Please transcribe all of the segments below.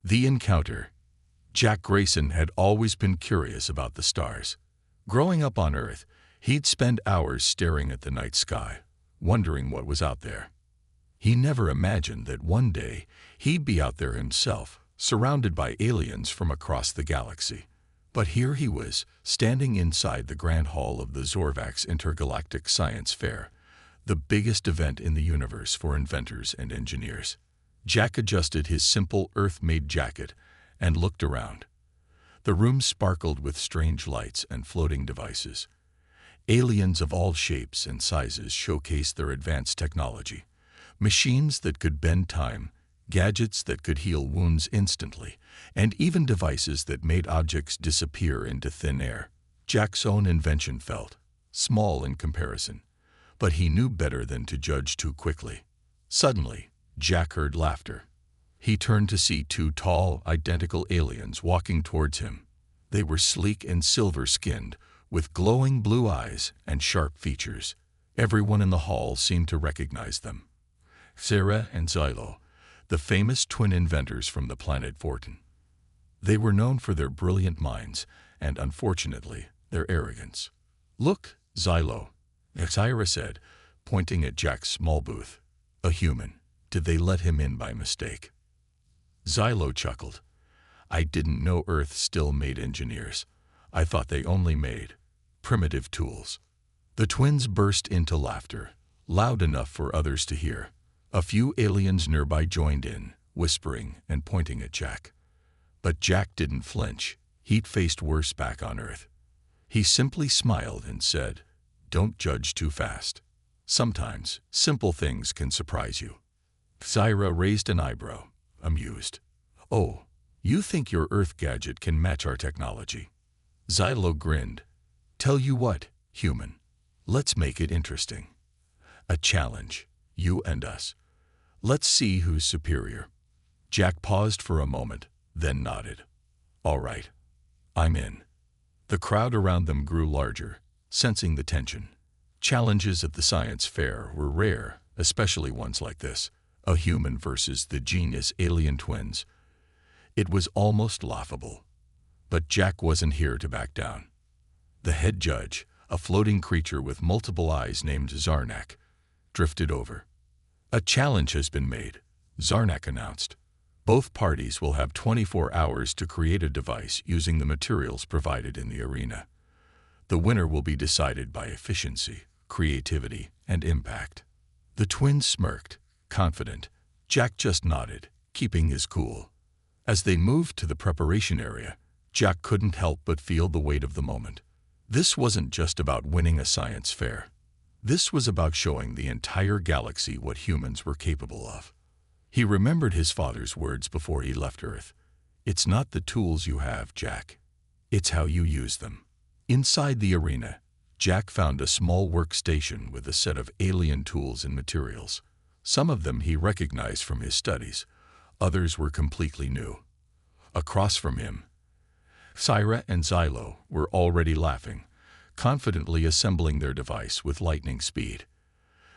The encounter. Jack Grayson had always been curious about the stars. Growing up on Earth, he'd spend hours staring at the night sky, wondering what was out there. He never imagined that one day he'd be out there himself, surrounded by aliens from across the galaxy. But here he was, standing inside the Grand Hall of the Zorvax Intergalactic Science Fair, the biggest event in the universe for inventors and engineers. Jack adjusted his simple Earth-made jacket and looked around. The room sparkled with strange lights and floating devices. Aliens of all shapes and sizes showcased their advanced technology. Machines that could bend time, gadgets that could heal wounds instantly, and even devices that made objects disappear into thin air. Jack's own invention felt small in comparison, but he knew better than to judge too quickly. Suddenly, Jack heard laughter. He turned to see two tall, identical aliens walking towards him. They were sleek and silver-skinned, with glowing blue eyes and sharp features. Everyone in the hall seemed to recognize them. Sarah and Xylo, the famous twin inventors from the planet Fortin. They were known for their brilliant minds and, unfortunately, their arrogance. "Look, Xylo," Sarah said, pointing at Jack's small booth. "A human. Did they let him in by mistake?" Xylo chuckled. "I didn't know Earth still made engineers. I thought they only made primitive tools." The twins burst into laughter, loud enough for others to hear. A few aliens nearby joined in, whispering and pointing at Jack. But Jack didn't flinch. He'd faced worse back on Earth. He simply smiled and said, "Don't judge too fast. Sometimes simple things can surprise you." Zyra raised an eyebrow, amused. "Oh, you think your Earth gadget can match our technology?" Xylo grinned. "Tell you what, human, let's make it interesting. A challenge, you and us. Let's see who's superior." Jack paused for a moment, then nodded. "All right, I'm in." The crowd around them grew larger, sensing the tension. Challenges at the science fair were rare, especially ones like this. A human versus the genius alien twins. It was almost laughable. But Jack wasn't here to back down. The head judge, a floating creature with multiple eyes named Zarnak, drifted over. "A challenge has been made," Zarnak announced. "Both parties will have 24 hours to create a device using the materials provided in the arena. The winner will be decided by efficiency, creativity, and impact." The twins smirked, confident. Jack just nodded, keeping his cool. As they moved to the preparation area, Jack couldn't help but feel the weight of the moment. This wasn't just about winning a science fair. This was about showing the entire galaxy what humans were capable of. He remembered his father's words before he left Earth. "It's not the tools you have, Jack. It's how you use them." Inside the arena, Jack found a small workstation with a set of alien tools and materials. Some of them he recognized from his studies. Others were completely new. Across from him, Syra and Xylo were already laughing, confidently assembling their device with lightning speed.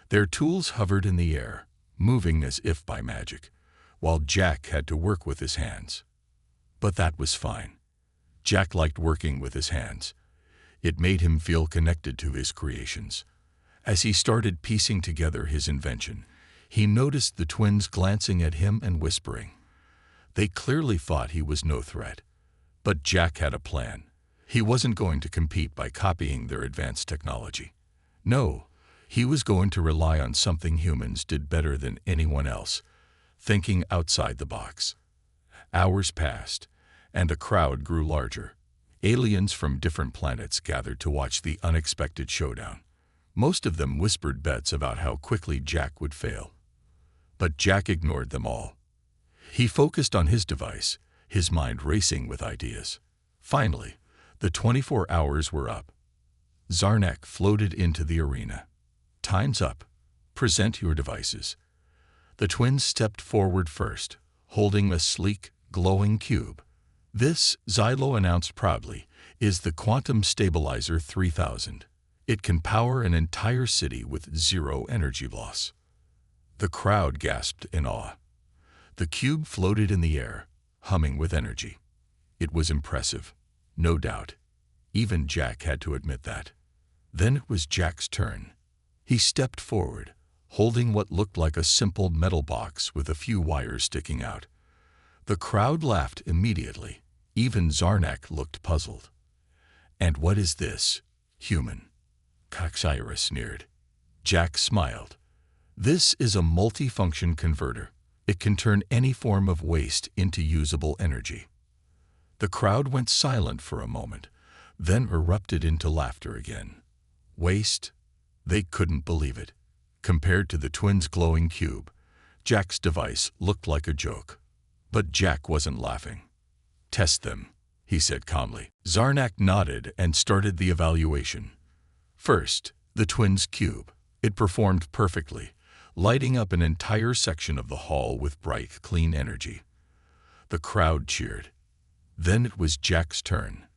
Their tools hovered in the air, moving as if by magic, while Jack had to work with his hands. But that was fine. Jack liked working with his hands. It made him feel connected to his creations. As he started piecing together his invention, he noticed the twins glancing at him and whispering. They clearly thought he was no threat. But Jack had a plan. He wasn't going to compete by copying their advanced technology. No, he was going to rely on something humans did better than anyone else, thinking outside the box. Hours passed, and a crowd grew larger. Aliens from different planets gathered to watch the unexpected showdown. Most of them whispered bets about how quickly Jack would fail. But Jack ignored them all. He focused on his device, his mind racing with ideas. Finally, the 24 hours were up. Zarnak floated into the arena. "Time's up. Present your devices." The twins stepped forward first, holding a sleek, glowing cube. "This," Xylo announced proudly, "is the Quantum Stabilizer 3000. It can power an entire city with zero energy loss." The crowd gasped in awe. The cube floated in the air, humming with energy. It was impressive, no doubt. Even Jack had to admit that. Then it was Jack's turn. He stepped forward, holding what looked like a simple metal box with a few wires sticking out. The crowd laughed immediately. Even Zarnak looked puzzled. "And what is this, human?" Coxira sneered. Jack smiled. "This is a multi-function converter. It can turn any form of waste into usable energy." The crowd went silent for a moment, then erupted into laughter again. Waste? They couldn't believe it. Compared to the twins' glowing cube, Jack's device looked like a joke. But Jack wasn't laughing. "Test them," he said calmly. Zarnak nodded and started the evaluation. First, the twins' cube. It performed perfectly, lighting up an entire section of the hall with bright, clean energy. The crowd cheered. Then it was Jack's turn.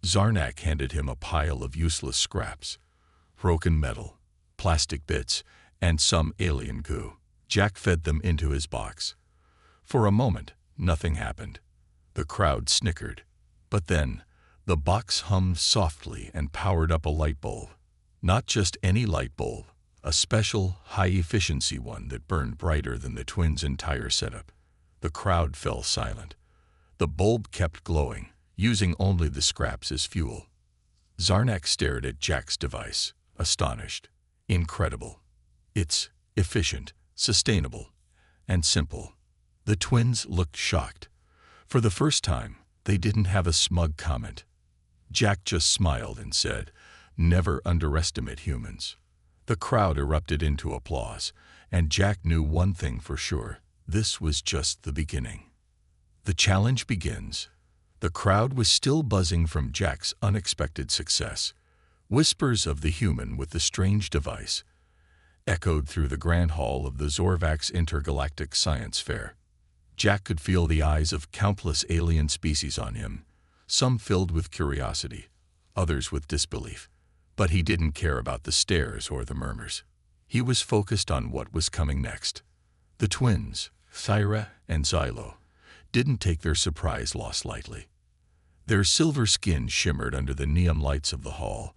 Zarnak handed him a pile of useless scraps, broken metal, plastic bits, and some alien goo. Jack fed them into his box. For a moment, nothing happened. The crowd snickered. But then, the box hummed softly and powered up a light bulb. Not just any light bulb, a special, high-efficiency one that burned brighter than the twins' entire setup. The crowd fell silent. The bulb kept glowing, using only the scraps as fuel. Zarnak stared at Jack's device, astonished. Incredible. It's efficient, sustainable, and simple. The twins looked shocked. For the first time, they didn't have a smug comment. Jack just smiled and said, "Never underestimate humans." The crowd erupted into applause, and Jack knew one thing for sure: this was just the beginning. The challenge begins. The crowd was still buzzing from Jack's unexpected success. Whispers of the human with the strange device echoed through the grand hall of the Zorvax Intergalactic Science Fair. Jack could feel the eyes of countless alien species on him, some filled with curiosity, others with disbelief. But he didn't care about the stares or the murmurs. He was focused on what was coming next. The twins, Thyra and Xylo, didn't take their surprise loss lightly. Their silver skin shimmered under the neon lights of the hall,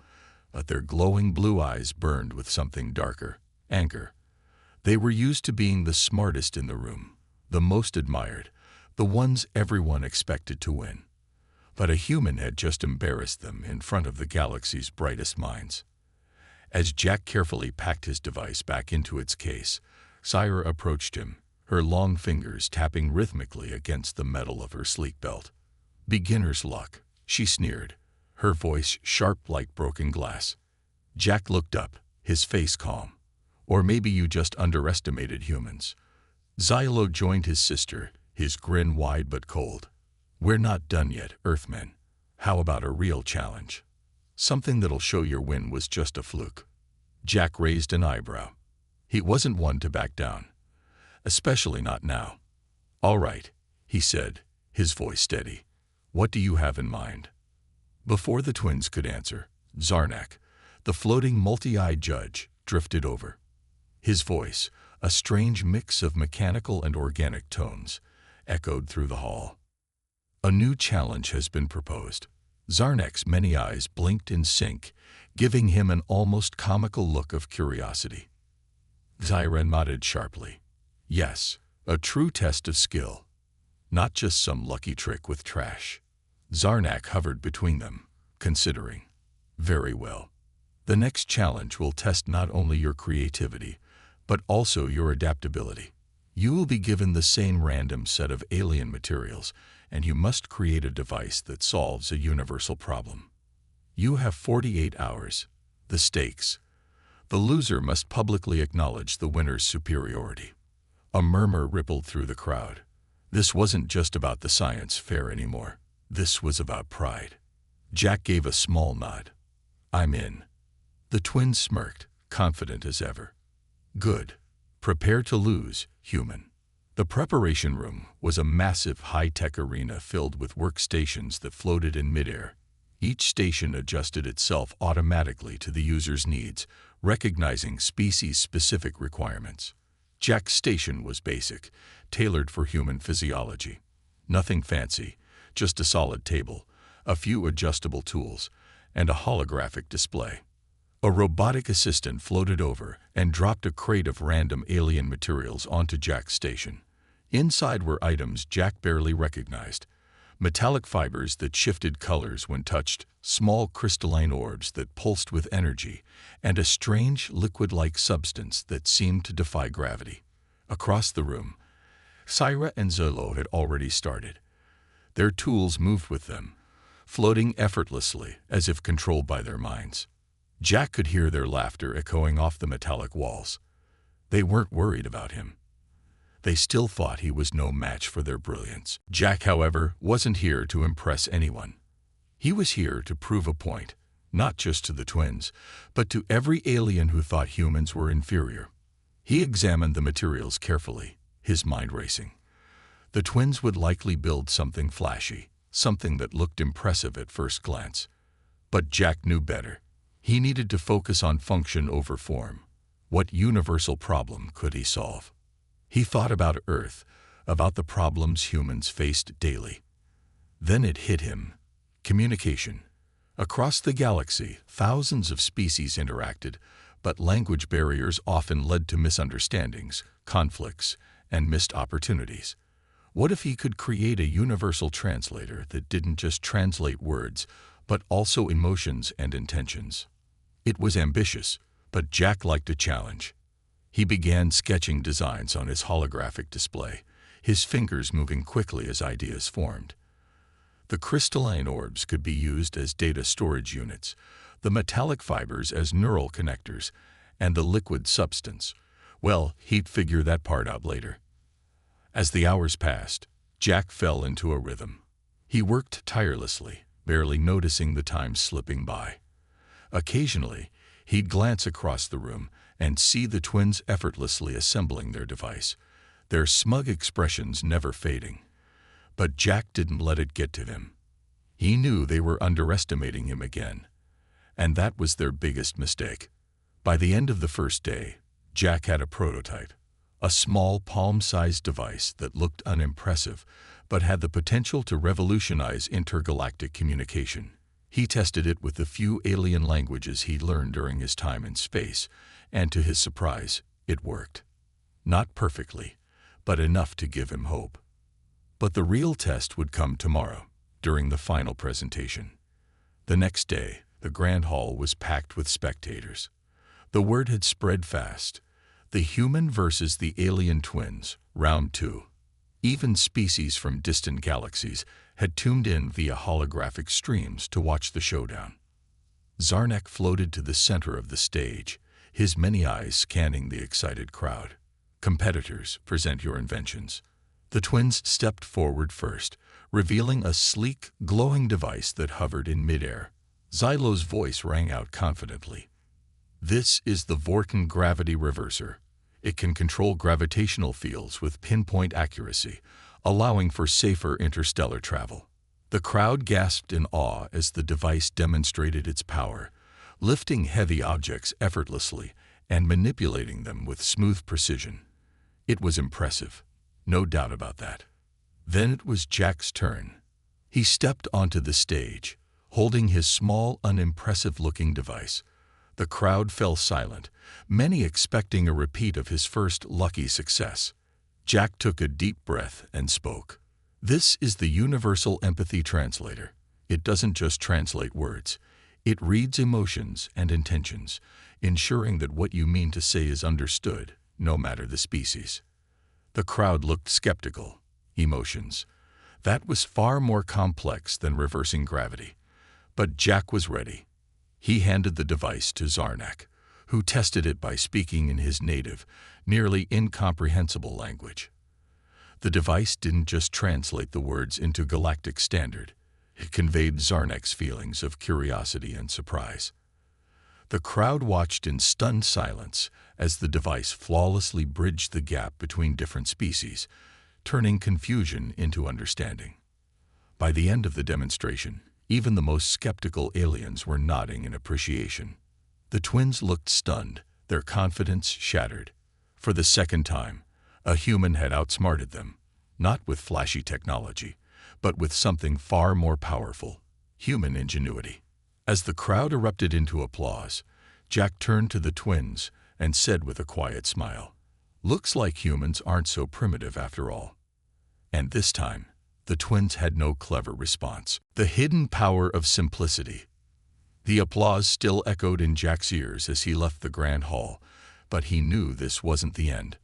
but their glowing blue eyes burned with something darker: anger. They were used to being the smartest in the room, the most admired, the ones everyone expected to win. But a human had just embarrassed them in front of the galaxy's brightest minds. As Jack carefully packed his device back into its case, Syra approached him, her long fingers tapping rhythmically against the metal of her sleek belt. "Beginner's luck," she sneered, her voice sharp like broken glass. Jack looked up, his face calm. "Or maybe you just underestimated humans." Xylo joined his sister, his grin wide but cold. "We're not done yet, Earthmen. How about a real challenge? Something that'll show your win was just a fluke." Jack raised an eyebrow. He wasn't one to back down, especially not now. "All right," he said, his voice steady. "What do you have in mind?" Before the twins could answer, Zarnak, the floating multi-eyed judge, drifted over. His voice, a strange mix of mechanical and organic tones, echoed through the hall. "A new challenge has been proposed." Zarnak's many eyes blinked in sync, giving him an almost comical look of curiosity. Zyra nodded sharply. "Yes, a true test of skill. Not just some lucky trick with trash." Zarnak hovered between them, considering. "Very well. The next challenge will test not only your creativity, but also your adaptability. You will be given the same random set of alien materials, and you must create a device that solves a universal problem. You have 48 hours. The stakes. The loser must publicly acknowledge the winner's superiority." A murmur rippled through the crowd. This wasn't just about the science fair anymore. This was about pride. Jack gave a small nod. "I'm in." The twins smirked, confident as ever. "Good. Prepare to lose, human." The preparation room was a massive high-tech arena filled with workstations that floated in midair. Each station adjusted itself automatically to the user's needs, recognizing species-specific requirements. Jack's station was basic, tailored for human physiology. Nothing fancy, just a solid table, a few adjustable tools, and a holographic display. A robotic assistant floated over and dropped a crate of random alien materials onto Jack's station. Inside were items Jack barely recognized. Metallic fibers that shifted colors when touched, small crystalline orbs that pulsed with energy, and a strange liquid-like substance that seemed to defy gravity. Across the room, Syra and Zolo had already started. Their tools moved with them, floating effortlessly as if controlled by their minds. Jack could hear their laughter echoing off the metallic walls. They weren't worried about him. They still thought he was no match for their brilliance. Jack, however, wasn't here to impress anyone. He was here to prove a point, not just to the twins, but to every alien who thought humans were inferior. He examined the materials carefully, his mind racing. The twins would likely build something flashy, something that looked impressive at first glance. But Jack knew better. He needed to focus on function over form. What universal problem could he solve? He thought about Earth, about the problems humans faced daily. Then it hit him. Communication. Across the galaxy, thousands of species interacted, but language barriers often led to misunderstandings, conflicts, and missed opportunities. What if he could create a universal translator that didn't just translate words, but also emotions and intentions? It was ambitious, but Jack liked a challenge. He began sketching designs on his holographic display, his fingers moving quickly as ideas formed. The crystalline orbs could be used as data storage units, the metallic fibers as neural connectors, and the liquid substance. Well, he'd figure that part out later. As the hours passed, Jack fell into a rhythm. He worked tirelessly, barely noticing the time slipping by. Occasionally, he'd glance across the room and see the twins effortlessly assembling their device, their smug expressions never fading. But Jack didn't let it get to him. He knew they were underestimating him again, and that was their biggest mistake. By the end of the first day, Jack had a prototype, a small palm-sized device that looked unimpressive but had the potential to revolutionize intergalactic communication. He tested it with the few alien languages he'd learned during his time in space, and to his surprise, it worked. Not perfectly, but enough to give him hope. But the real test would come tomorrow, during the final presentation. The next day, the grand hall was packed with spectators. The word had spread fast. The human versus the alien twins, round 2. Even species from distant galaxies had tuned in via holographic streams to watch the showdown. Zarnak floated to the center of the stage, his many eyes scanning the excited crowd. Competitors, present your inventions. The twins stepped forward first, revealing a sleek, glowing device that hovered in midair. Xylo's voice rang out confidently. This is the Vorten Gravity Reverser. It can control gravitational fields with pinpoint accuracy, allowing for safer interstellar travel. The crowd gasped in awe as the device demonstrated its power, lifting heavy objects effortlessly and manipulating them with smooth precision. It was impressive, no doubt about that. Then it was Jack's turn. He stepped onto the stage, holding his small, unimpressive-looking device. The crowd fell silent, many expecting a repeat of his first lucky success. Jack took a deep breath and spoke. This is the Universal Empathy Translator. It doesn't just translate words. It reads emotions and intentions, ensuring that what you mean to say is understood, no matter the species. The crowd looked skeptical. Emotions. That was far more complex than reversing gravity. But Jack was ready. He handed the device to Zarnak, who tested it by speaking in his native, nearly incomprehensible language. The device didn't just translate the words into galactic standard. It conveyed Zarnak's feelings of curiosity and surprise. The crowd watched in stunned silence as the device flawlessly bridged the gap between different species, turning confusion into understanding. By the end of the demonstration, even the most skeptical aliens were nodding in appreciation. The twins looked stunned, their confidence shattered. For the second time, a human had outsmarted them, not with flashy technology, but with something far more powerful: human ingenuity. As the crowd erupted into applause, Jack turned to the twins and said with a quiet smile, "Looks like humans aren't so primitive after all." And this time, the twins had no clever response. The hidden power of simplicity. The applause still echoed in Jack's ears as he left the grand hall, but he knew this wasn't the end.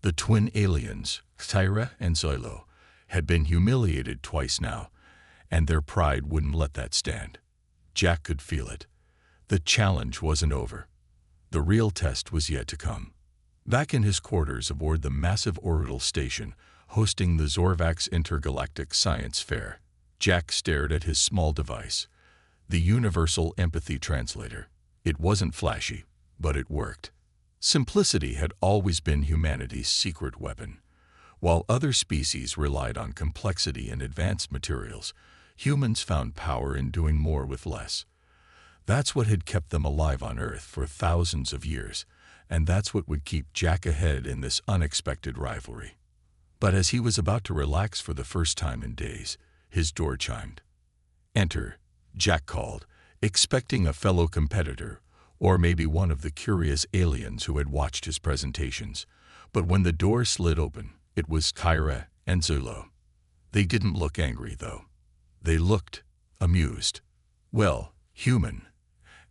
The twin aliens, Tyra and Zoilo, had been humiliated twice now, and their pride wouldn't let that stand. Jack could feel it. The challenge wasn't over. The real test was yet to come. Back in his quarters aboard the massive orbital station hosting the Zorvax Intergalactic Science Fair, Jack stared at his small device, the Universal Empathy Translator. It wasn't flashy, but it worked. Simplicity had always been humanity's secret weapon. While other species relied on complexity and advanced materials, humans found power in doing more with less. That's what had kept them alive on Earth for thousands of years, and that's what would keep Jack ahead in this unexpected rivalry. But as he was about to relax for the first time in days, his door chimed. "Enter," Jack called, expecting a fellow competitor, or maybe one of the curious aliens who had watched his presentations. But when the door slid open, it was Kyra and Zulu. They didn't look angry, though. They looked amused. "Well, human,"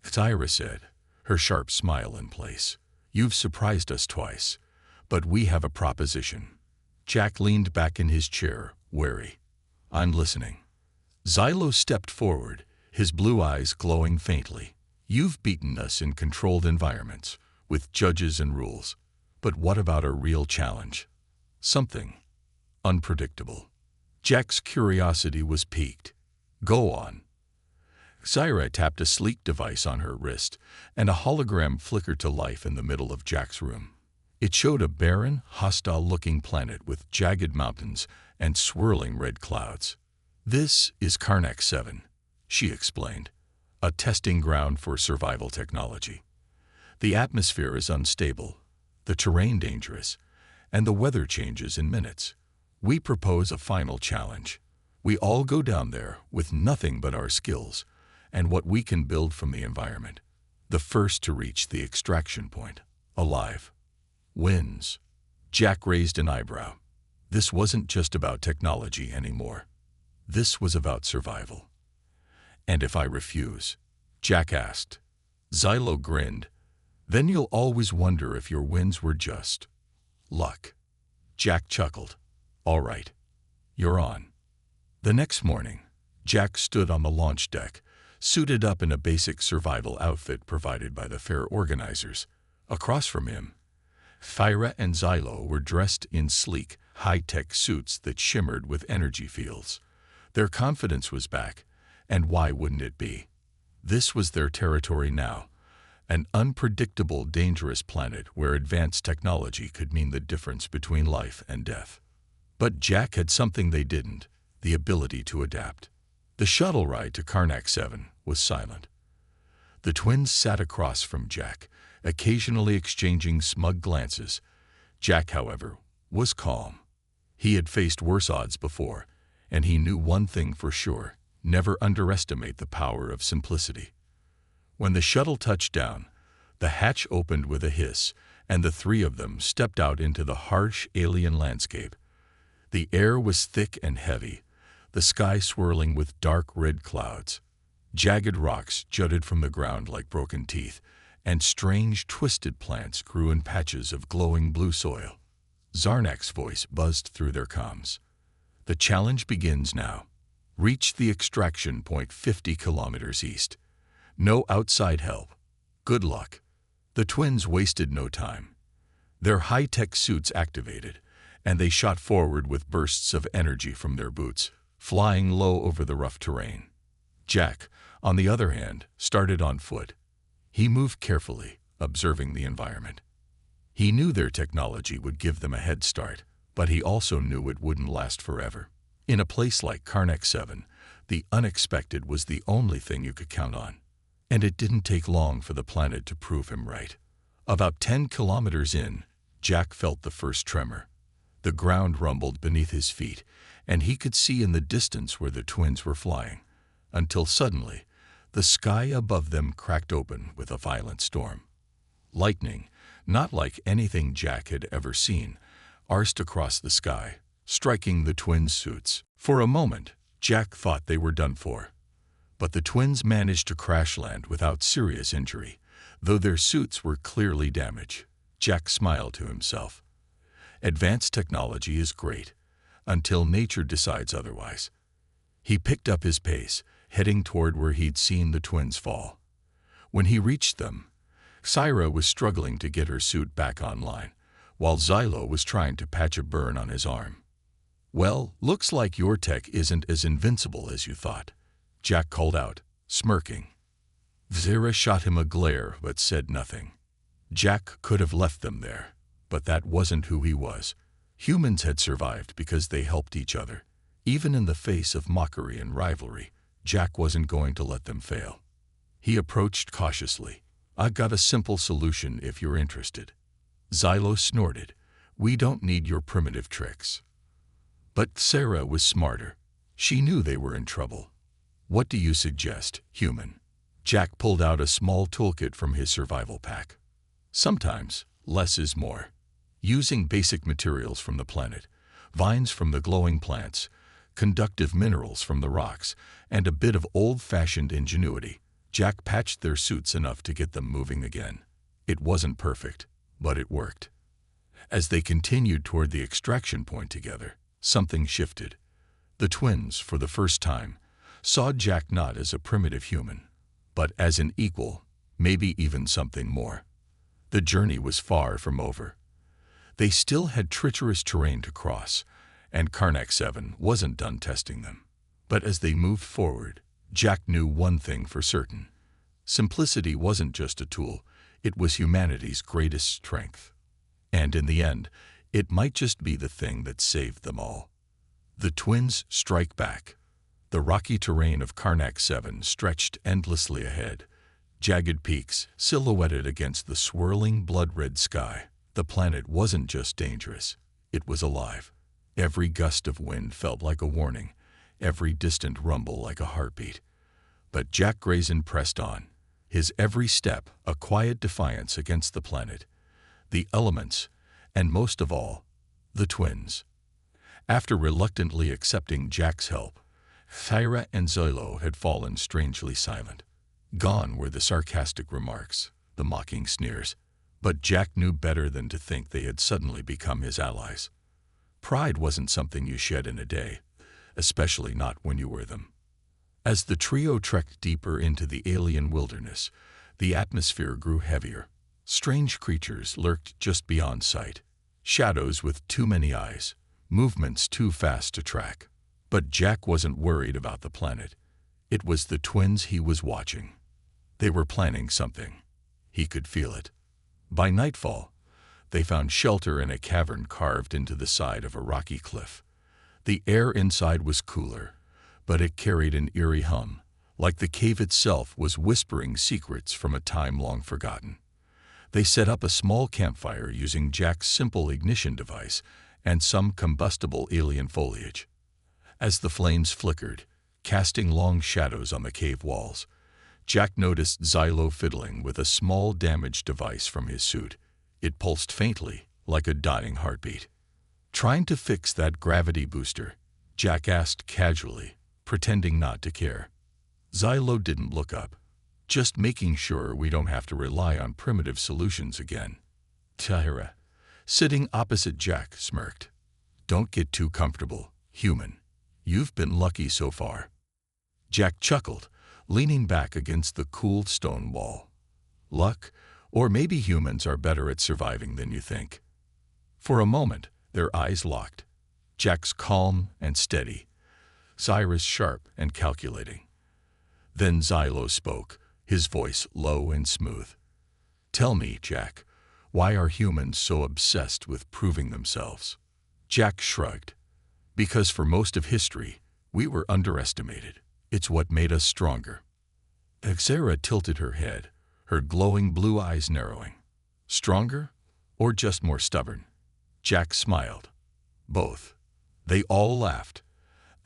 Kyra said, her sharp smile in place. "You've surprised us twice, but we have a proposition." Jack leaned back in his chair, wary. "I'm listening." Xylo stepped forward, his blue eyes glowing faintly. "You've beaten us in controlled environments, with judges and rules. But what about a real challenge? Something unpredictable." Jack's curiosity was piqued. "Go on." Zyra tapped a sleek device on her wrist, and a hologram flickered to life in the middle of Jack's room. It showed a barren, hostile-looking planet with jagged mountains and swirling red clouds. "This is Karnak 7, she explained, "a testing ground for survival technology. The atmosphere is unstable, the terrain dangerous, and the weather changes in minutes. We propose a final challenge. We all go down there with nothing but our skills and what we can build from the environment. The first to reach the extraction point, alive, wins." Jack raised an eyebrow. This wasn't just about technology anymore. This was about survival. "And if I refuse?" Jack asked. Xylo grinned. "Then you'll always wonder if your wins were just luck." Jack chuckled. "All right, you're on." The next morning, Jack stood on the launch deck, suited up in a basic survival outfit provided by the fair organizers. Across from him, Thyra and Xylo were dressed in sleek, high-tech suits that shimmered with energy fields. Their confidence was back, and why wouldn't it be? This was their territory now, an unpredictable, dangerous planet where advanced technology could mean the difference between life and death. But Jack had something they didn't: the ability to adapt. The shuttle ride to Karnak 7 was silent. The twins sat across from Jack, occasionally exchanging smug glances. Jack, however, was calm. He had faced worse odds before, and he knew one thing for sure: never underestimate the power of simplicity. When the shuttle touched down, the hatch opened with a hiss, and the three of them stepped out into the harsh alien landscape. The air was thick and heavy, the sky swirling with dark red clouds. Jagged rocks jutted from the ground like broken teeth, and strange, twisted plants grew in patches of glowing blue soil. Zarnak's voice buzzed through their comms. "The challenge begins now. Reach the extraction point 50 kilometers east. No outside help. Good luck." The twins wasted no time. Their high-tech suits activated, and they shot forward with bursts of energy from their boots, flying low over the rough terrain. Jack, on the other hand, started on foot. He moved carefully, observing the environment. He knew their technology would give them a head start, but he also knew it wouldn't last forever. In a place like Karnak 7, the unexpected was the only thing you could count on. And it didn't take long for the planet to prove him right. About 10 kilometers in, Jack felt the first tremor. The ground rumbled beneath his feet, and he could see in the distance where the twins were flying, until suddenly the sky above them cracked open with a violent storm. Lightning, not like anything Jack had ever seen, arced across the sky, striking the twins' suits. For a moment, Jack thought they were done for. But the twins managed to crash land without serious injury, though their suits were clearly damaged. Jack smiled to himself. Advanced technology is great, until nature decides otherwise. He picked up his pace, heading toward where he'd seen the twins fall. When he reached them, Syra was struggling to get her suit back online, while Xylo was trying to patch a burn on his arm. "Well, looks like your tech isn't as invincible as you thought," Jack called out, smirking. Syra shot him a glare but said nothing. Jack could have left them there, but that wasn't who he was. Humans had survived because they helped each other. Even in the face of mockery and rivalry, Jack wasn't going to let them fail. He approached cautiously. "I've got a simple solution if you're interested." Xylo snorted. "We don't need your primitive tricks." But Sarah was smarter. She knew they were in trouble. "What do you suggest, human?" Jack pulled out a small toolkit from his survival pack. Sometimes, less is more. Using basic materials from the planet, vines from the glowing plants, conductive minerals from the rocks, and a bit of old-fashioned ingenuity, Jack patched their suits enough to get them moving again. It wasn't perfect, but it worked. As they continued toward the extraction point together, something shifted. The twins, for the first time, saw Jack not as a primitive human, but as an equal, maybe even something more. The journey was far from over. They still had treacherous terrain to cross, and Karnak 7 wasn't done testing them. But as they moved forward, Jack knew one thing for certain. Simplicity wasn't just a tool, it was humanity's greatest strength. And in the end, it might just be the thing that saved them all. The twins strike back. The rocky terrain of Karnak 7 stretched endlessly ahead, jagged peaks silhouetted against the swirling blood-red sky. The planet wasn't just dangerous, it was alive. Every gust of wind felt like a warning, every distant rumble like a heartbeat. But Jack Grayson pressed on, his every step a quiet defiance against the planet, the elements, and most of all, the twins. After reluctantly accepting Jack's help, Thyra and Xylo had fallen strangely silent. Gone were the sarcastic remarks, the mocking sneers, but Jack knew better than to think they had suddenly become his allies. Pride wasn't something you shed in a day, especially not when you were them. As the trio trekked deeper into the alien wilderness, the atmosphere grew heavier. Strange creatures lurked just beyond sight, shadows with too many eyes, movements too fast to track. But Jack wasn't worried about the planet. It was the twins he was watching. They were planning something. He could feel it. By nightfall, they found shelter in a cavern carved into the side of a rocky cliff. The air inside was cooler, but it carried an eerie hum, like the cave itself was whispering secrets from a time long forgotten. They set up a small campfire using Jack's simple ignition device and some combustible alien foliage. As the flames flickered, casting long shadows on the cave walls, Jack noticed Xylo fiddling with a small damaged device from his suit. It pulsed faintly, like a dying heartbeat. "Trying to fix that gravity booster?" Jack asked casually, pretending not to care. Xylo didn't look up. "Just making sure we don't have to rely on primitive solutions again." Thyra, sitting opposite Jack, smirked. "Don't get too comfortable, human. You've been lucky so far." Jack chuckled, leaning back against the cool stone wall. "Luck? Or maybe humans are better at surviving than you think." For a moment, their eyes locked. Jack's calm and steady, Cyrus sharp and calculating. Then Xylo spoke, his voice low and smooth. "Tell me, Jack, why are humans so obsessed with proving themselves?" Jack shrugged. "Because for most of history, we were underestimated. It's what made us stronger." Xera tilted her head, her glowing blue eyes narrowing. "Stronger? Or just more stubborn?" Jack smiled. "Both." They all laughed,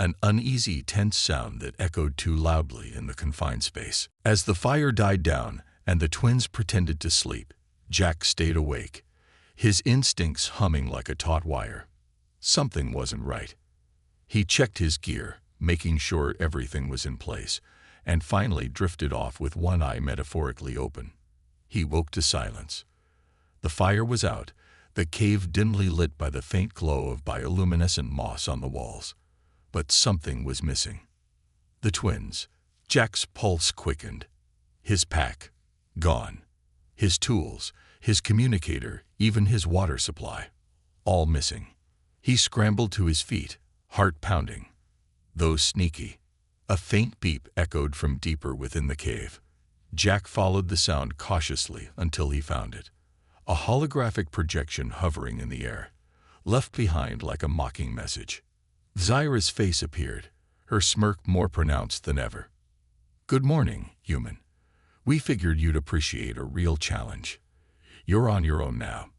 an uneasy, tense sound that echoed too loudly in the confined space. As the fire died down and the twins pretended to sleep, Jack stayed awake, his instincts humming like a taut wire. Something wasn't right. He checked his gear, making sure everything was in place, and finally drifted off with one eye metaphorically open. He woke to silence. The fire was out, the cave dimly lit by the faint glow of bioluminescent moss on the walls. But something was missing. The twins. Jack's pulse quickened. His pack, gone. His tools, his communicator, even his water supply, all missing. He scrambled to his feet, heart pounding. Though sneaky. A faint beep echoed from deeper within the cave. Jack followed the sound cautiously until he found it. A holographic projection hovering in the air, left behind like a mocking message. Zyra's face appeared, her smirk more pronounced than ever. "Good morning, human. We figured you'd appreciate a real challenge. You're on your own now.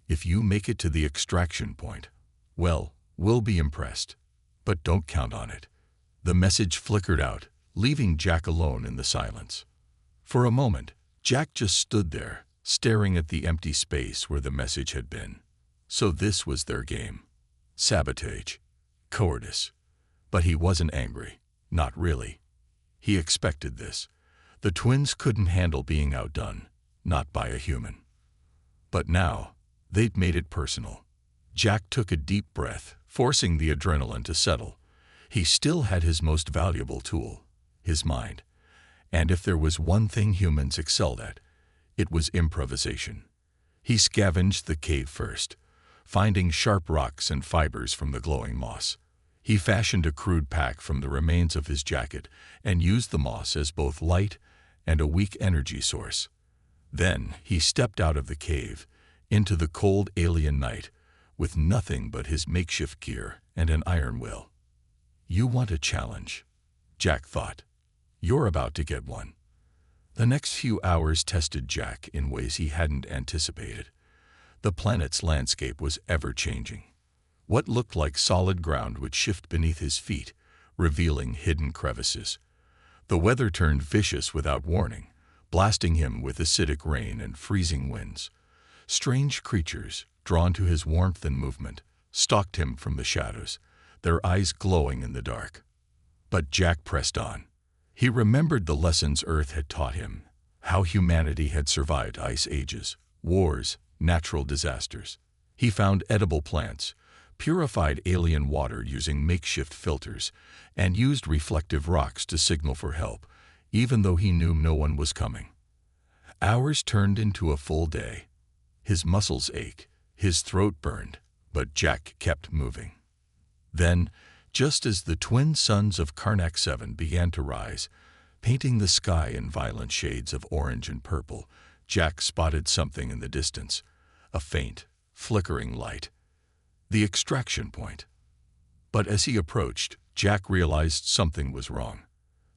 If you make it to the extraction point, well, we'll be impressed. But don't count on it." The message flickered out, leaving Jack alone in the silence. For a moment, Jack just stood there, staring at the empty space where the message had been. So this was their game. Sabotage. Cowardice. But he wasn't angry. Not really. He expected this. The twins couldn't handle being outdone, not by a human. But now, they'd made it personal. Jack took a deep breath, forcing the adrenaline to settle. He still had his most valuable tool, his mind. And if there was one thing humans excelled at, it was improvisation. He scavenged the cave first, finding sharp rocks and fibers from the glowing moss. He fashioned a crude pack from the remains of his jacket and used the moss as both light and a weak energy source. Then he stepped out of the cave, into the cold alien night, with nothing but his makeshift gear and an iron will. "You want a challenge," Jack thought. "You're about to get one." The next few hours tested Jack in ways he hadn't anticipated. The planet's landscape was ever-changing. What looked like solid ground would shift beneath his feet, revealing hidden crevices. The weather turned vicious without warning, blasting him with acidic rain and freezing winds. Strange creatures, drawn to his warmth and movement, stalked him from the shadows, their eyes glowing in the dark. But Jack pressed on. He remembered the lessons Earth had taught him, how humanity had survived ice ages, wars, natural disasters. He found edible plants, purified alien water using makeshift filters, and used reflective rocks to signal for help, even though he knew no one was coming. Hours turned into a full day. His muscles ached, his throat burned, but Jack kept moving. Then, just as the twin suns of Karnak 7 began to rise, painting the sky in violent shades of orange and purple, Jack spotted something in the distance, a faint, flickering light. The extraction point. But as he approached, Jack realized something was wrong.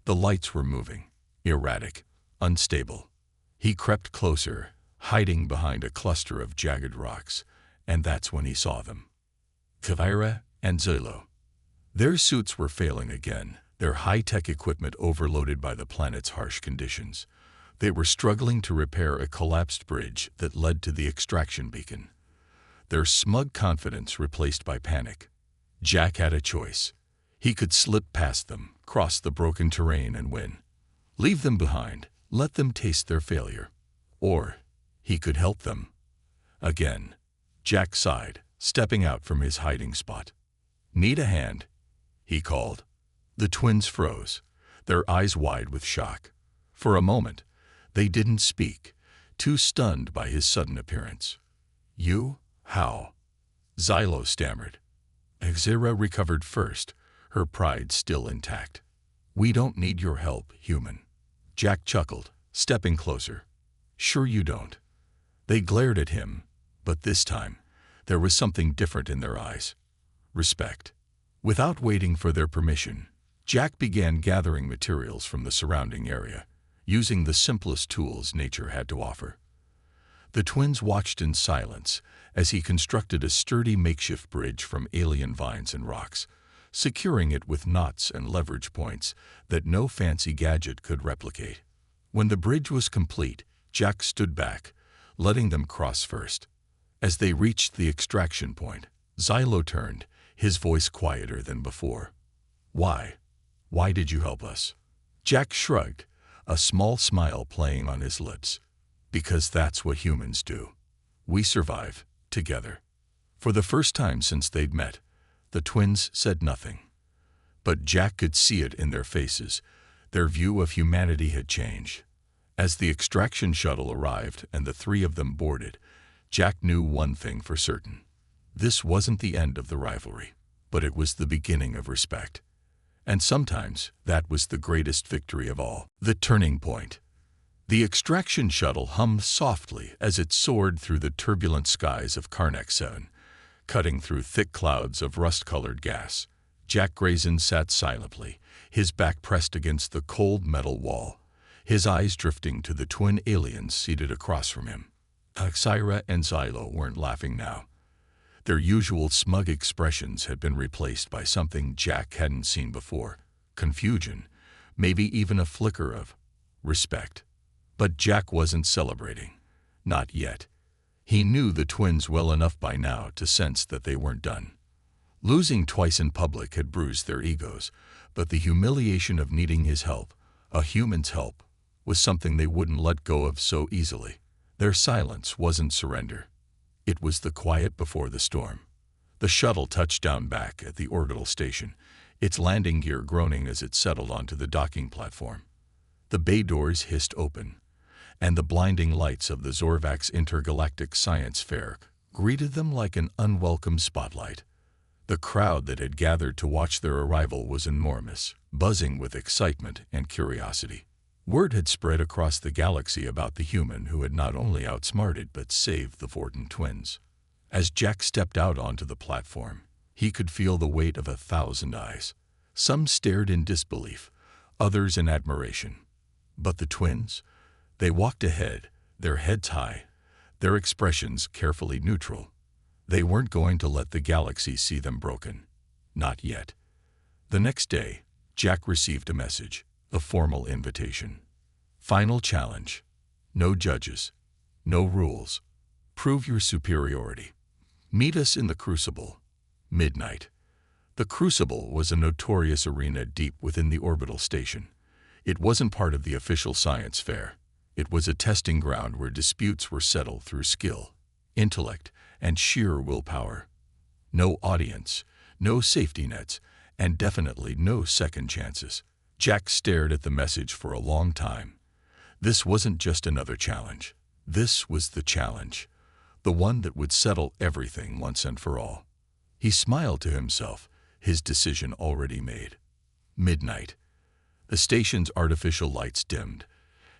The lights were moving, erratic, unstable. He crept closer, hiding behind a cluster of jagged rocks, and that's when he saw them. Zyra and Zilo. Their suits were failing again, their high-tech equipment overloaded by the planet's harsh conditions. They were struggling to repair a collapsed bridge that led to the extraction beacon. Their smug confidence replaced by panic. Jack had a choice. He could slip past them, cross the broken terrain and win. Leave them behind, let them taste their failure. Or he could help them. Again, Jack sighed, stepping out from his hiding spot. "Need a hand?" he called. The twins froze, their eyes wide with shock. For a moment, they didn't speak, too stunned by his sudden appearance. "You? How?" Zylo stammered. Zyra recovered first, her pride still intact. "We don't need your help, human." Jack chuckled, stepping closer. "Sure you don't." They glared at him, but this time, there was something different in their eyes. Respect. Without waiting for their permission, Jack began gathering materials from the surrounding area, using the simplest tools nature had to offer. The twins watched in silence as he constructed a sturdy makeshift bridge from alien vines and rocks, securing it with knots and leverage points that no fancy gadget could replicate. When the bridge was complete, Jack stood back, letting them cross first. As they reached the extraction point, Xylo turned, his voice quieter than before. "Why? Why did you help us?" Jack shrugged, a small smile playing on his lips. "Because that's what humans do. We survive together." For the first time since they'd met, the twins said nothing. But Jack could see it in their faces. Their view of humanity had changed. As the extraction shuttle arrived and the three of them boarded, Jack knew one thing for certain. This wasn't the end of the rivalry, but it was the beginning of respect. And sometimes that was the greatest victory of all. The turning point. The extraction shuttle hummed softly as it soared through the turbulent skies of Karnak 7, cutting through thick clouds of rust-colored gas. Jack Grayson sat silently, his back pressed against the cold metal wall, his eyes drifting to the twin aliens seated across from him. Xyra and Xylo weren't laughing now. Their usual smug expressions had been replaced by something Jack hadn't seen before: confusion, maybe even a flicker of respect. But Jack wasn't celebrating. Not yet. He knew the twins well enough by now to sense that they weren't done. Losing twice in public had bruised their egos, but the humiliation of needing his help, a human's help, was something they wouldn't let go of so easily. Their silence wasn't surrender. It was the quiet before the storm. The shuttle touched down back at the orbital station, its landing gear groaning as it settled onto the docking platform. The bay doors hissed open, and the blinding lights of the Zorvax Intergalactic Science Fair greeted them like an unwelcome spotlight. The crowd that had gathered to watch their arrival was enormous, buzzing with excitement and curiosity. Word had spread across the galaxy about the human who had not only outsmarted but saved the Vorton twins. As Jack stepped out onto the platform, he could feel the weight of 1,000 eyes. Some stared in disbelief, others in admiration. But the twins? They walked ahead, their heads high, their expressions carefully neutral. They weren't going to let the galaxy see them broken. Not yet. The next day, Jack received a message, a formal invitation. Final challenge. No judges. No rules. Prove your superiority. Meet us in the Crucible. Midnight. The Crucible was a notorious arena deep within the orbital station. It wasn't part of the official science fair. It was a testing ground where disputes were settled through skill, intellect, and sheer willpower. No audience, no safety nets, and definitely no second chances. Jack stared at the message for a long time. This wasn't just another challenge. This was the challenge, the one that would settle everything once and for all. He smiled to himself, his decision already made. Midnight. The station's artificial lights dimmed,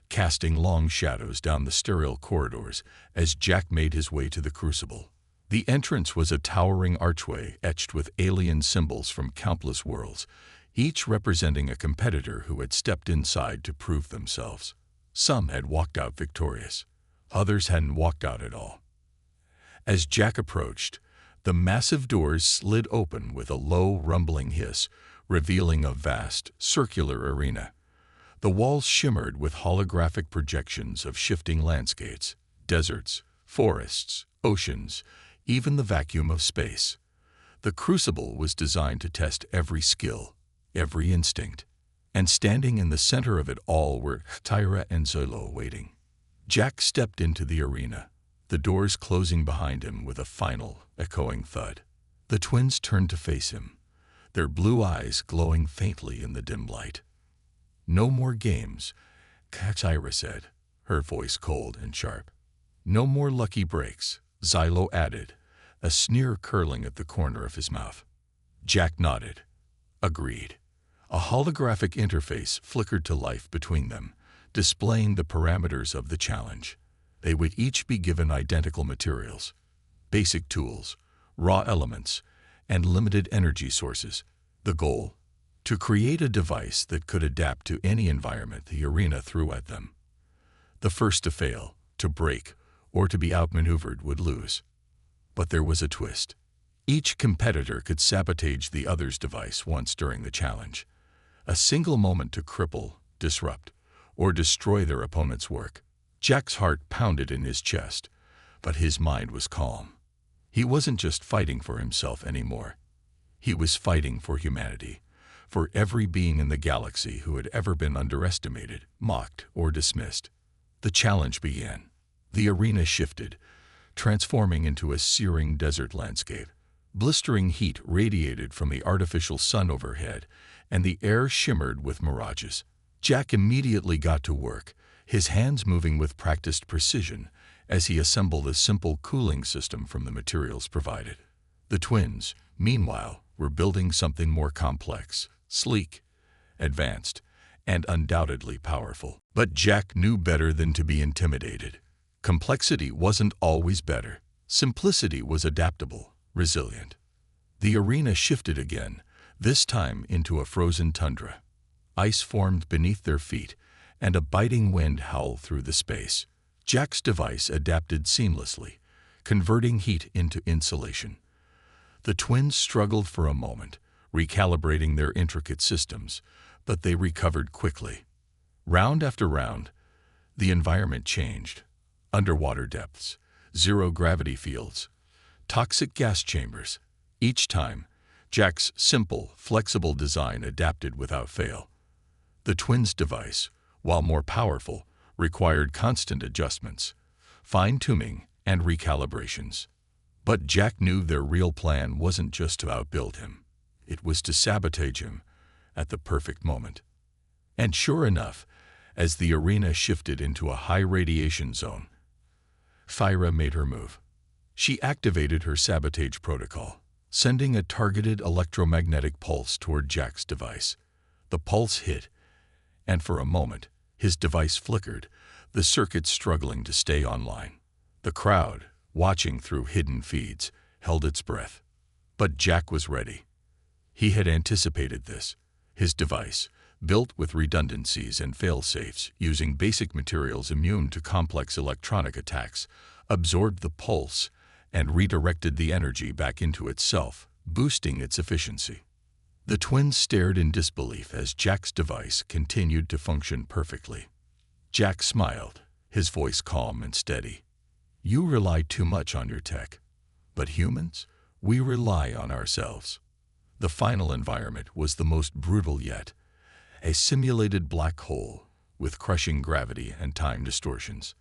casting long shadows down the sterile corridors as Jack made his way to the Crucible. The entrance was a towering archway etched with alien symbols from countless worlds, each representing a competitor who had stepped inside to prove themselves. Some had walked out victorious. Others hadn't walked out at all. As Jack approached, the massive doors slid open with a low, rumbling hiss, revealing a vast, circular arena. The walls shimmered with holographic projections of shifting landscapes, deserts, forests, oceans, even the vacuum of space. The Crucible was designed to test every skill, every instinct, and standing in the center of it all were Xyra and Xylo waiting. Jack stepped into the arena, the doors closing behind him with a final, echoing thud. The twins turned to face him, their blue eyes glowing faintly in the dim light. "No more games," Xyra said, her voice cold and sharp. "No more lucky breaks," Xylo added, a sneer curling at the corner of his mouth. Jack nodded. Agreed. A holographic interface flickered to life between them, displaying the parameters of the challenge. They would each be given identical materials, basic tools, raw elements, and limited energy sources. The goal? To create a device that could adapt to any environment the arena threw at them. The first to fail, to break, or to be outmaneuvered would lose. But there was a twist. Each competitor could sabotage the other's device once during the challenge. A single moment to cripple, disrupt, or destroy their opponent's work. Jack's heart pounded in his chest, but his mind was calm. He wasn't just fighting for himself anymore. He was fighting for humanity, for every being in the galaxy who had ever been underestimated, mocked, or dismissed. The challenge began. The arena shifted, transforming into a searing desert landscape. Blistering heat radiated from the artificial sun overhead, and the air shimmered with mirages. Jack immediately got to work, his hands moving with practiced precision as he assembled a simple cooling system from the materials provided. The twins, meanwhile, were building something more complex, sleek, advanced, and undoubtedly powerful. But Jack knew better than to be intimidated. Complexity wasn't always better. Simplicity was adaptable, resilient. The arena shifted again, this time into a frozen tundra. Ice formed beneath their feet, and a biting wind howled through the space. Jack's device adapted seamlessly, converting heat into insulation. The twins struggled for a moment, recalibrating their intricate systems, but they recovered quickly. Round after round, the environment changed. Underwater depths, zero-gravity fields, toxic gas chambers. Each time, Jack's simple, flexible design adapted without fail. The twins' device, while more powerful, required constant adjustments, fine-tuning, and recalibrations. But Jack knew their real plan wasn't just to outbuild him. It was to sabotage him at the perfect moment. And sure enough, as the arena shifted into a high-radiation zone, Thyra made her move. She activated her sabotage protocol, sending a targeted electromagnetic pulse toward Jack's device. The pulse hit, and for a moment, his device flickered, the circuit struggling to stay online. The crowd, watching through hidden feeds, held its breath. But Jack was ready. He had anticipated this. His device, built with redundancies and fail-safes using basic materials immune to complex electronic attacks, absorbed the pulse and redirected the energy back into itself, boosting its efficiency. The twins stared in disbelief as Jack's device continued to function perfectly. Jack smiled, his voice calm and steady. "You rely too much on your tech. But humans, we rely on ourselves." The final environment was the most brutal yet, a simulated black hole with crushing gravity and time distortions.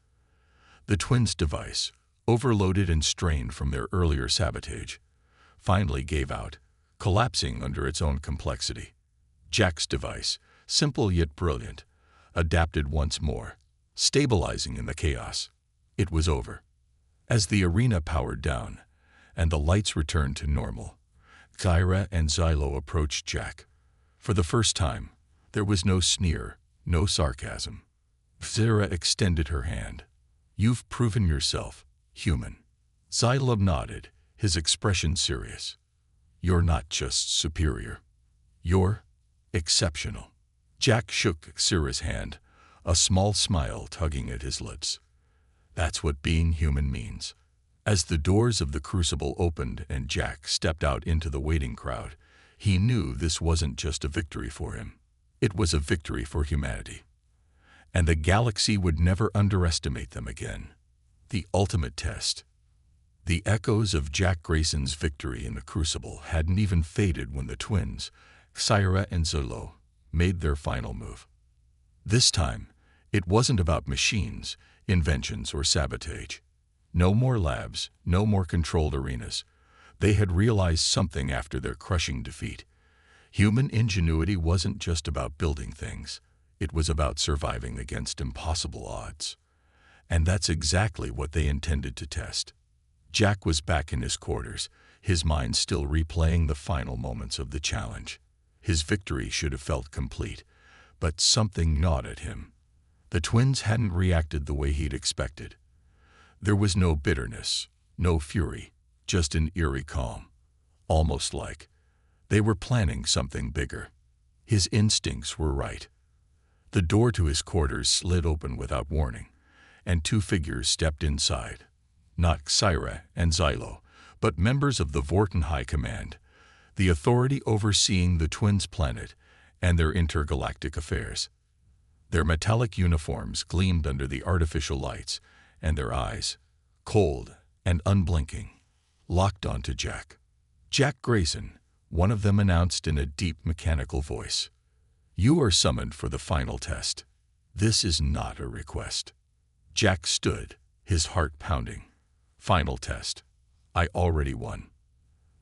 The twins' device, overloaded and strained from their earlier sabotage, finally gave out, collapsing under its own complexity. Jack's device, simple yet brilliant, adapted once more, stabilizing in the chaos. It was over. As the arena powered down and the lights returned to normal, Thyra and Xylo approached Jack. For the first time, there was no sneer, no sarcasm. Thyra extended her hand. "You've proven yourself, human." Xylo nodded, his expression serious. "You're not just superior. You're exceptional." Jack shook Thyra's hand, a small smile tugging at his lips. That's what being human means. As the doors of the crucible opened and Jack stepped out into the waiting crowd, he knew this wasn't just a victory for him. It was a victory for humanity. And the galaxy would never underestimate them again. The ultimate test. The echoes of Jack Grayson's victory in the crucible hadn't even faded when the twins, Thyra and Xylo, made their final move. This time, it wasn't about machines, inventions, or sabotage. No more labs, no more controlled arenas. They had realized something after their crushing defeat. Human ingenuity wasn't just about building things. It was about surviving against impossible odds. And that's exactly what they intended to test. Jack was back in his quarters, his mind still replaying the final moments of the challenge. His victory should have felt complete, but something gnawed at him. The twins hadn't reacted the way he'd expected. There was no bitterness, no fury, just an eerie calm, almost like they were planning something bigger. His instincts were right. The door to his quarters slid open without warning, and two figures stepped inside. Not Thyra and Xylo, but members of the Vorten High Command, the authority overseeing the twins' planet and their intergalactic affairs. Their metallic uniforms gleamed under the artificial lights, and their eyes, cold and unblinking, locked onto Jack. "Jack Grayson," one of them announced in a deep mechanical voice. "You are summoned for the final test. This is not a request." Jack stood, his heart pounding. "Final test. I already won."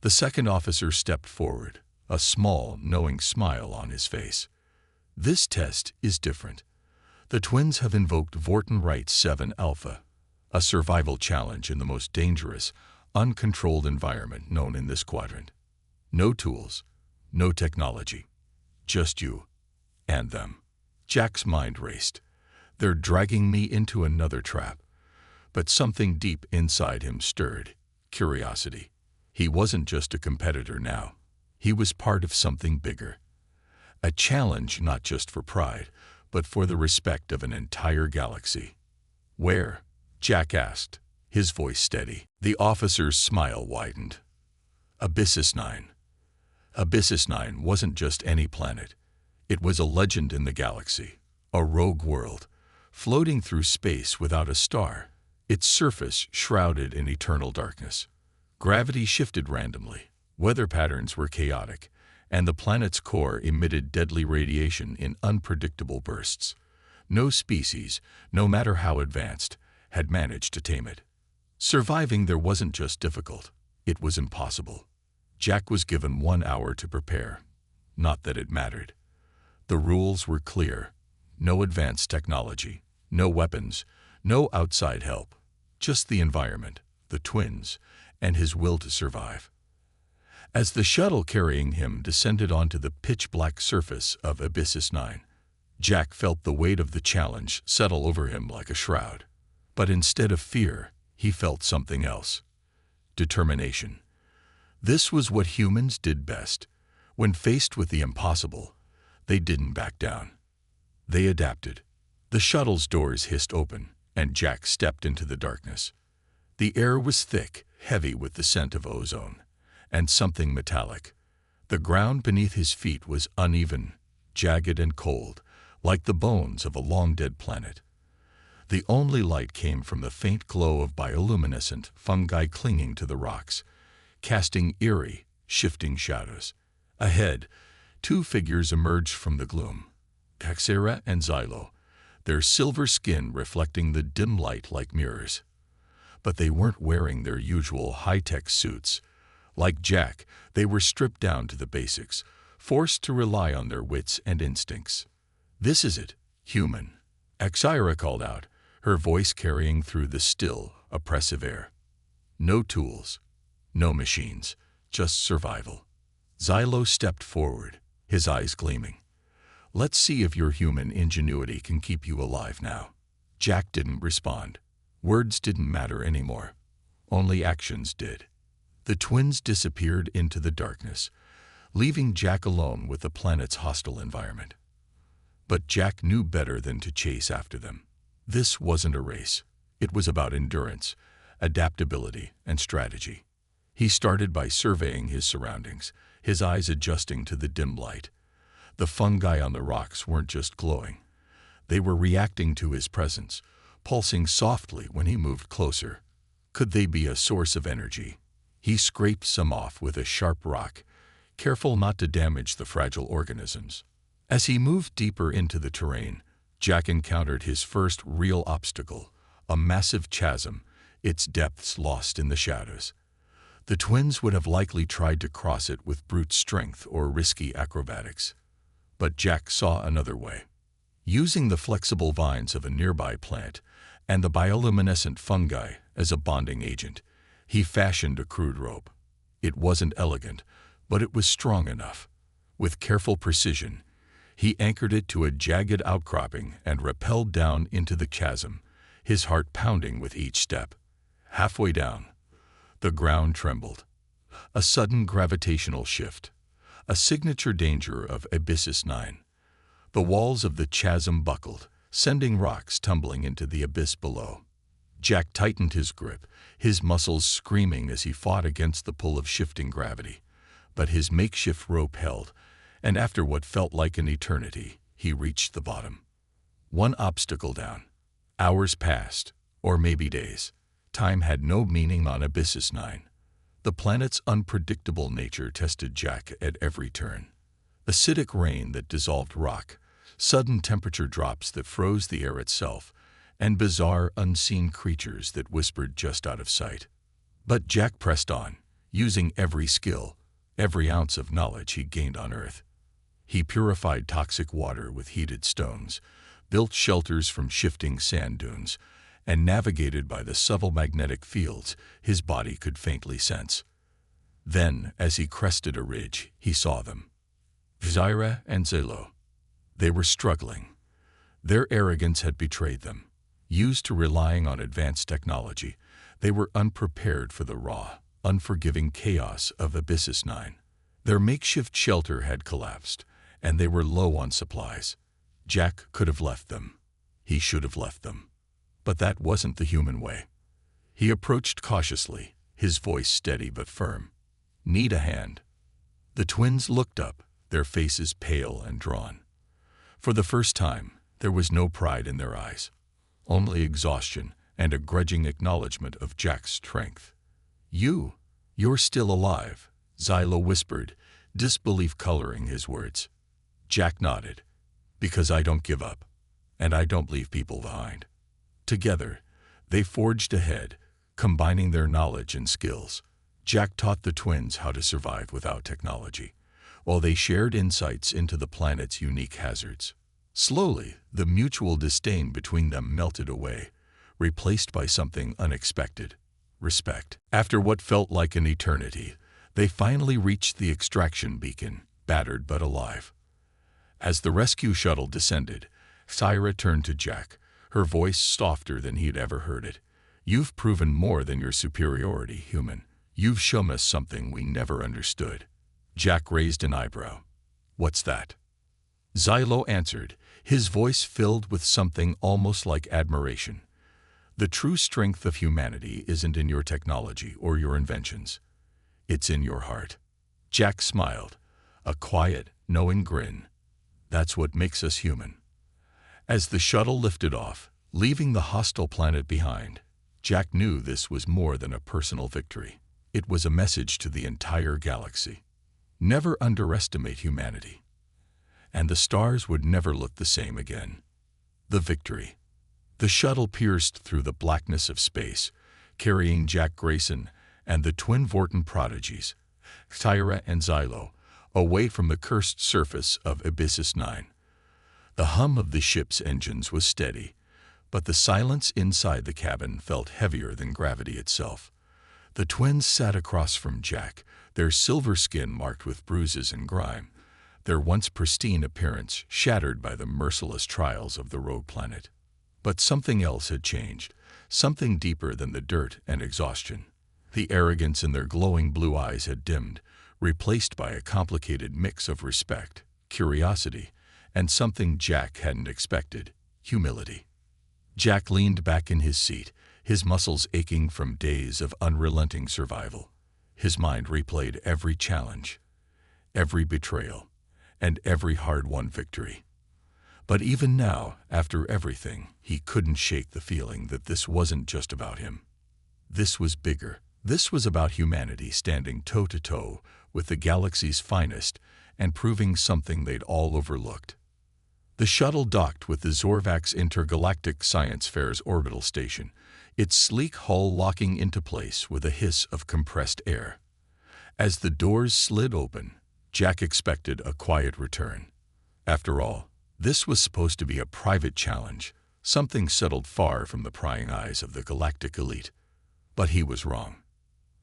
The second officer stepped forward, a small, knowing smile on his face. "This test is different. The twins have invoked Vorten Rite 7 Alpha, a survival challenge in the most dangerous, uncontrolled environment known in this quadrant. No tools, no technology, just you and them." Jack's mind raced. "They're dragging me into another trap." But something deep inside him stirred, curiosity. He wasn't just a competitor now. He was part of something bigger. A challenge not just for pride, but for the respect of an entire galaxy. "Where?" Jack asked, his voice steady. The officer's smile widened. "Abyssus 9. Abyssus 9 wasn't just any planet. It was a legend in the galaxy, a rogue world, floating through space without a star, its surface shrouded in eternal darkness. Gravity shifted randomly, weather patterns were chaotic, and the planet's core emitted deadly radiation in unpredictable bursts. No species, no matter how advanced, had managed to tame it. Surviving there wasn't just difficult, it was impossible. Jack was given 1 hour to prepare. Not that it mattered. The rules were clear. No advanced technology, no weapons, no outside help. Just the environment, the twins, and his will to survive. As the shuttle carrying him descended onto the pitch-black surface of Abyssus 9, Jack felt the weight of the challenge settle over him like a shroud. But instead of fear, he felt something else. Determination. This was what humans did best. When faced with the impossible, they didn't back down. They adapted. The shuttle's doors hissed open, and Jack stepped into the darkness. The air was thick, heavy with the scent of ozone, and something metallic. The ground beneath his feet was uneven, jagged and cold, like the bones of a long-dead planet. The only light came from the faint glow of bioluminescent fungi clinging to the rocks, casting eerie, shifting shadows. Ahead, 2 figures emerged from the gloom, Taxera and Xylo, their silver skin reflecting the dim light like mirrors. But they weren't wearing their usual high-tech suits. Like Jack, they were stripped down to the basics, forced to rely on their wits and instincts. "This is it, human," Taxera called out, her voice carrying through the still, oppressive air. "No tools, no machines, just survival." Xylo stepped forward, his eyes gleaming. "Let's see if your human ingenuity can keep you alive now." Jack didn't respond. Words didn't matter anymore. Only actions did. The twins disappeared into the darkness, leaving Jack alone with the planet's hostile environment. But Jack knew better than to chase after them. This wasn't a race. It was about endurance, adaptability, and strategy. He started by surveying his surroundings, his eyes adjusting to the dim light. The fungi on the rocks weren't just glowing. They were reacting to his presence, pulsing softly when he moved closer. Could they be a source of energy? He scraped some off with a sharp rock, careful not to damage the fragile organisms. As he moved deeper into the terrain, Jack encountered his first real obstacle, a massive chasm, its depths lost in the shadows. The twins would have likely tried to cross it with brute strength or risky acrobatics. But Jack saw another way. Using the flexible vines of a nearby plant and the bioluminescent fungi as a bonding agent, he fashioned a crude rope. It wasn't elegant, but it was strong enough. With careful precision, he anchored it to a jagged outcropping and rappelled down into the chasm, his heart pounding with each step. Halfway down, the ground trembled. A sudden gravitational shift, a signature danger of Abyssus 9. The walls of the chasm buckled, sending rocks tumbling into the abyss below. Jack tightened his grip, his muscles screaming as he fought against the pull of shifting gravity. But his makeshift rope held, and after what felt like an eternity, he reached the bottom. One obstacle down. Hours passed, or maybe days. Time had no meaning on Abyssus 9. The planet's unpredictable nature tested Jack at every turn. Acidic rain that dissolved rock, sudden temperature drops that froze the air itself, and bizarre, unseen creatures that whispered just out of sight. But Jack pressed on, using every skill, every ounce of knowledge he gained on Earth. He purified toxic water with heated stones, built shelters from shifting sand dunes, and navigated by the subtle magnetic fields his body could faintly sense. Then, as he crested a ridge, he saw them. Zyra and Zelo. They were struggling. Their arrogance had betrayed them. Used to relying on advanced technology, they were unprepared for the raw, unforgiving chaos of Abyssus 9. Their makeshift shelter had collapsed, and they were low on supplies. Jack could have left them. He should have left them. But that wasn't the human way. He approached cautiously, his voice steady but firm. "Need a hand?" The twins looked up, their faces pale and drawn. For the first time, there was no pride in their eyes, only exhaustion and a grudging acknowledgement of Jack's strength. You're still alive," Zylo whispered, disbelief coloring his words. Jack nodded. "Because I don't give up, and I don't leave people behind." Together, they forged ahead, combining their knowledge and skills. Jack taught the twins how to survive without technology, while they shared insights into the planet's unique hazards. Slowly, the mutual disdain between them melted away, replaced by something unexpected: respect. After what felt like an eternity, they finally reached the extraction beacon, battered but alive. As the rescue shuttle descended, Zyra turned to Jack, her voice softer than he'd ever heard it. "You've proven more than your superiority, human. You've shown us something we never understood." Jack raised an eyebrow. "What's that?" Zylo answered, his voice filled with something almost like admiration. "The true strength of humanity isn't in your technology or your inventions. It's in your heart." Jack smiled, a quiet, knowing grin. "That's what makes us human." As the shuttle lifted off, leaving the hostile planet behind, Jack knew this was more than a personal victory. It was a message to the entire galaxy. Never underestimate humanity. And the stars would never look the same again. The victory. The shuttle pierced through the blackness of space, carrying Jack Grayson and the twin Vorton prodigies, Zyra and Zylo, away from the cursed surface of Abyssus 9. The hum of the ship's engines was steady, but the silence inside the cabin felt heavier than gravity itself. The twins sat across from Jack, their silver skin marked with bruises and grime, their once pristine appearance shattered by the merciless trials of the rogue planet. But something else had changed, something deeper than the dirt and exhaustion. The arrogance in their glowing blue eyes had dimmed, replaced by a complicated mix of respect, curiosity, and something Jack hadn't expected: humility. Jack leaned back in his seat, his muscles aching from days of unrelenting survival. His mind replayed every challenge, every betrayal, and every hard-won victory. But even now, after everything, he couldn't shake the feeling that this wasn't just about him. This was bigger. This was about humanity standing toe-to-toe with the galaxy's finest and proving something they'd all overlooked. The shuttle docked with the Zorvax Intergalactic Science Fair's orbital station, its sleek hull locking into place with a hiss of compressed air. As the doors slid open, Jack expected a quiet return. After all, this was supposed to be a private challenge, something settled far from the prying eyes of the galactic elite. But he was wrong.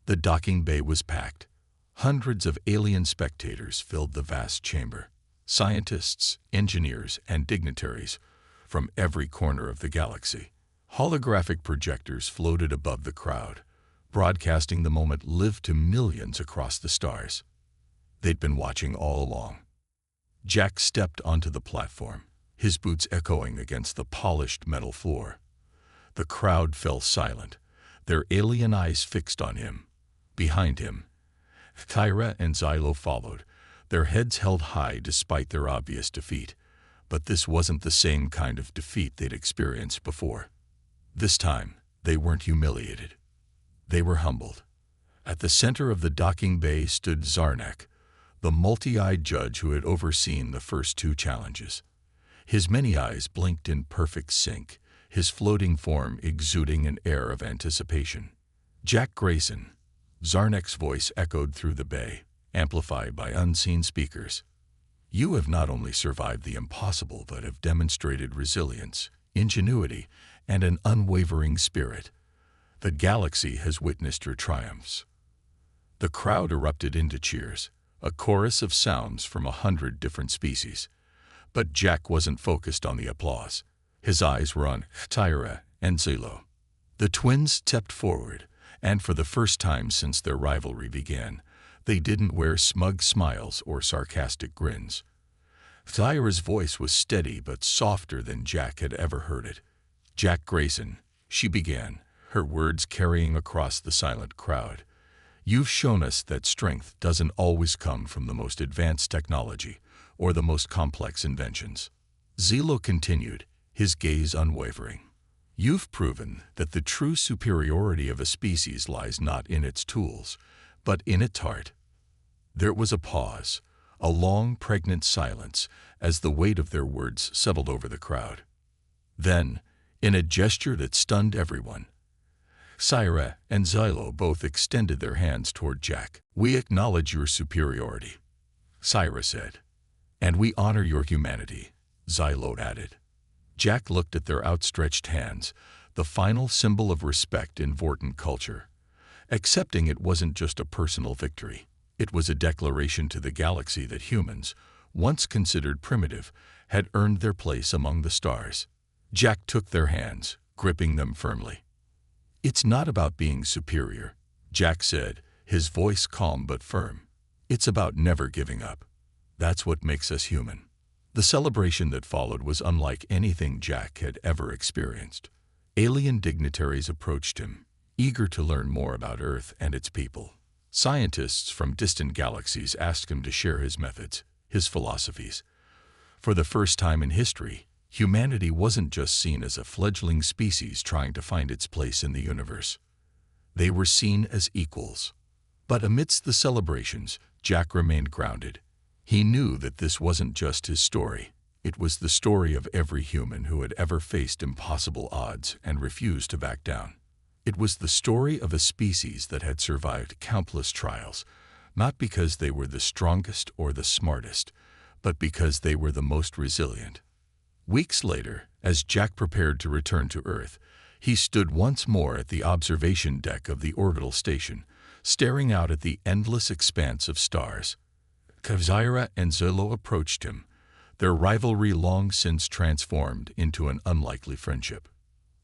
The docking bay was packed. Hundreds of alien spectators filled the vast chamber. Scientists, engineers, and dignitaries from every corner of the galaxy. Holographic projectors floated above the crowd, broadcasting the moment lived to millions across the stars. They'd been watching all along. Jack stepped onto the platform, his boots echoing against the polished metal floor. The crowd fell silent, their alien eyes fixed on him. Behind him, Tyra and Xylo followed, their heads held high despite their obvious defeat. But this wasn't the same kind of defeat they'd experienced before. This time, they weren't humiliated. They were humbled. At the center of the docking bay stood Zarnak, the multi-eyed judge who had overseen the first two challenges. His many eyes blinked in perfect sync, his floating form exuding an air of anticipation. Jack Grayson, Zarnak's voice echoed through the bay, amplified by unseen speakers. You have not only survived the impossible but have demonstrated resilience, ingenuity, and an unwavering spirit. The galaxy has witnessed your triumphs. The crowd erupted into cheers, a chorus of sounds from 100 different species. But Jack wasn't focused on the applause. His eyes were on Tyra and Xylo. The twins stepped forward, and for the first time since their rivalry began, they didn't wear smug smiles or sarcastic grins. Tyra's voice was steady but softer than Jack had ever heard it. Jack Grayson, she began, her words carrying across the silent crowd. You've shown us that strength doesn't always come from the most advanced technology or the most complex inventions. Xylo continued, his gaze unwavering. You've proven that the true superiority of a species lies not in its tools, but in its heart. There was a pause, a long, pregnant silence as the weight of their words settled over the crowd. Then, in a gesture that stunned everyone, Tyra and Xylo both extended their hands toward Jack. We acknowledge your superiority, Tyra said. And we honor your humanity, Xylo added. Jack looked at their outstretched hands, the final symbol of respect in Vorton culture. Accepting it wasn't just a personal victory. It was a declaration to the galaxy that humans, once considered primitive, had earned their place among the stars. Jack took their hands, gripping them firmly. It's not about being superior, Jack said, his voice calm but firm. It's about never giving up. That's what makes us human. The celebration that followed was unlike anything Jack had ever experienced. Alien dignitaries approached him, eager to learn more about Earth and its people. Scientists from distant galaxies asked him to share his methods, his philosophies. For the first time in history, humanity wasn't just seen as a fledgling species trying to find its place in the universe. They were seen as equals. But amidst the celebrations, Jack remained grounded. He knew that this wasn't just his story. It was the story of every human who had ever faced impossible odds and refused to back down. It was the story of a species that had survived countless trials, not because they were the strongest or the smartest, but because they were the most resilient. Weeks later, as Jack prepared to return to Earth, he stood once more at the observation deck of the orbital station, staring out at the endless expanse of stars. Tyra and Xylo approached him, their rivalry long since transformed into an unlikely friendship.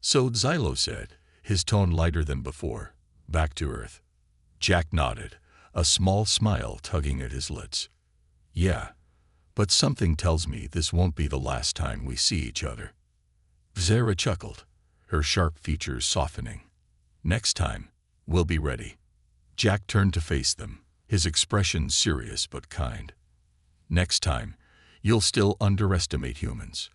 So Xylo said, his tone lighter than before, back to Earth. Jack nodded, a small smile tugging at his lips. Yeah, but something tells me this won't be the last time we see each other. Zara chuckled, her sharp features softening. Next time, we'll be ready. Jack turned to face them, his expression serious but kind. Next time, you'll still underestimate humans.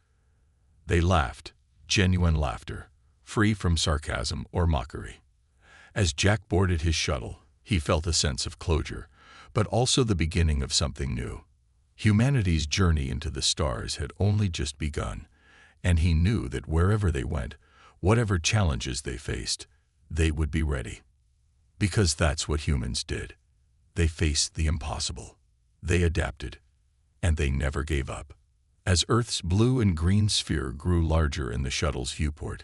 They laughed, genuine laughter, free from sarcasm or mockery. As Jack boarded his shuttle, he felt a sense of closure, but also the beginning of something new. Humanity's journey into the stars had only just begun, and he knew that wherever they went, whatever challenges they faced, they would be ready. Because that's what humans did. They faced the impossible. They adapted. And they never gave up. As Earth's blue and green sphere grew larger in the shuttle's viewport,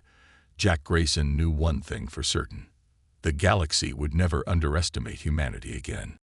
Jack Grayson knew one thing for certain. The galaxy would never underestimate humanity again.